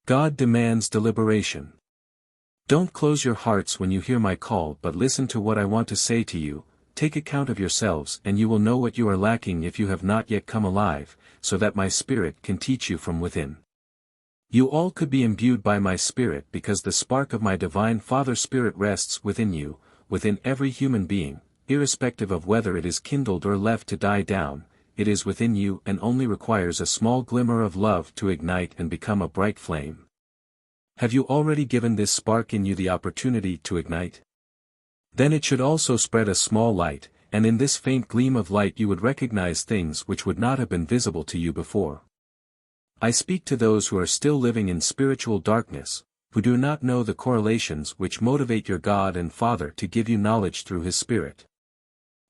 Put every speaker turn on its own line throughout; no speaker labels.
God demands deliberation. Don't close your hearts when you hear my call, but listen to what I want to say to you. Take account of yourselves and you will know what you are lacking if you have not yet come alive, so that my Spirit can teach you from within. You all could be imbued by my Spirit because the spark of my divine Father Spirit rests within you, within every human being, irrespective of whether it is kindled or left to die down. It is within you and only requires a small glimmer of love to ignite and become a bright flame. Have you already given this spark in you the opportunity to ignite? Then it should also spread a small light, and in this faint gleam of light you would recognize things which would not have been visible to you before. I speak to those who are still living in spiritual darkness, who do not know the correlations which motivate your God and Father to give you knowledge through His Spirit.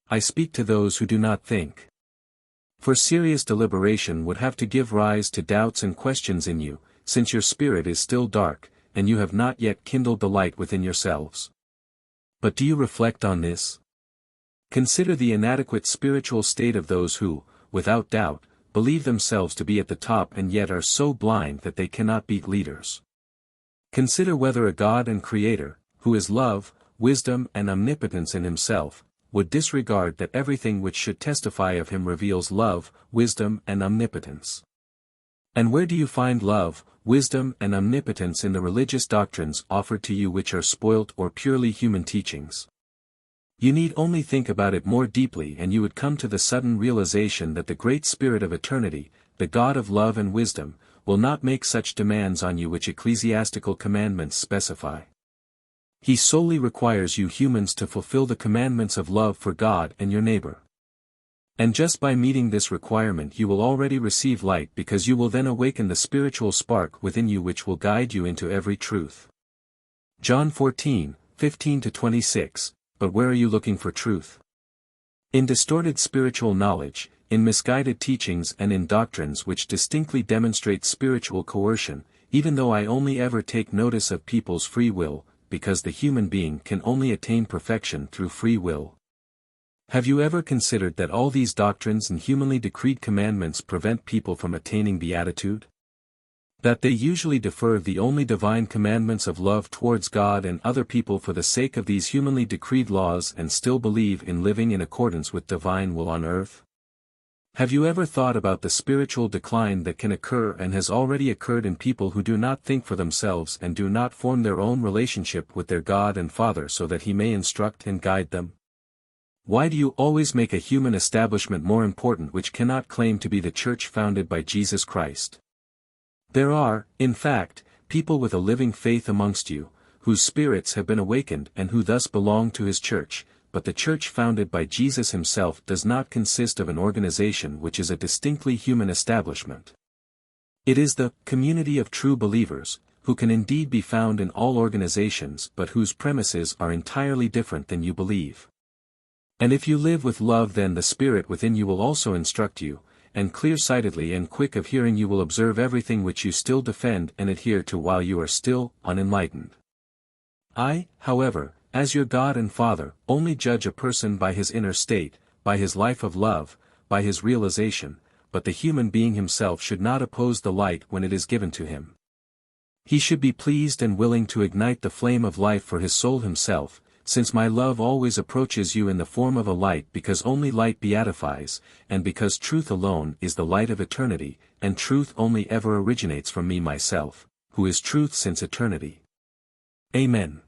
I speak to those who do not think. For serious deliberation would have to give rise to doubts and questions in you, since your spirit is still dark, and you have not yet kindled the light within yourselves. But do you reflect on this? Consider the inadequate spiritual state of those who, without doubt, believe themselves to be at the top and yet are so blind that they cannot be leaders. Consider whether a God and Creator, who is love, wisdom and omnipotence in Himself, would disregard that everything which should testify of Him reveals love, wisdom and omnipotence. And where do you find love, wisdom and omnipotence in the religious doctrines offered to you which are spoilt or purely human teachings? You need only think about it more deeply and you would come to the sudden realization that the great Spirit of eternity, the God of love and wisdom, will not make such demands on you which ecclesiastical commandments specify. He solely requires you humans to fulfill the commandments of love for God and your neighbor. And just by meeting this requirement you will already receive light, because you will then awaken the spiritual spark within you which will guide you into every truth. John 14:15-26. But where are you looking for truth? In distorted spiritual knowledge, in misguided teachings and in doctrines which distinctly demonstrate spiritual coercion, even though I only ever take notice of people's free will, because the human being can only attain perfection through free will. Have you ever considered that all these doctrines and humanly decreed commandments prevent people from attaining beatitude? That they usually defer the only divine commandments of love towards God and other people for the sake of these humanly decreed laws and still believe in living in accordance with divine will on earth? Have you ever thought about the spiritual decline that can occur and has already occurred in people who do not think for themselves and do not form their own relationship with their God and Father so that He may instruct and guide them? Why do you always make a human establishment more important which cannot claim to be the church founded by Jesus Christ? There are, in fact, people with a living faith amongst you, whose spirits have been awakened and who thus belong to His church, but the church founded by Jesus Himself does not consist of an organization which is a distinctly human establishment. It is the community of true believers, who can indeed be found in all organizations but whose premises are entirely different than you believe. And if you live with love, then the Spirit within you will also instruct you, and clear-sightedly and quick of hearing you will observe everything which you still defend and adhere to while you are still unenlightened. I, however, as your God and Father, only judge a person by his inner state, by his life of love, by his realization, but the human being himself should not oppose the light when it is given to him. He should be pleased and willing to ignite the flame of life for his soul himself, since my love always approaches you in the form of a light, because only light beatifies, and because truth alone is the light of eternity, and truth only ever originates from me myself, who is truth since eternity. Amen.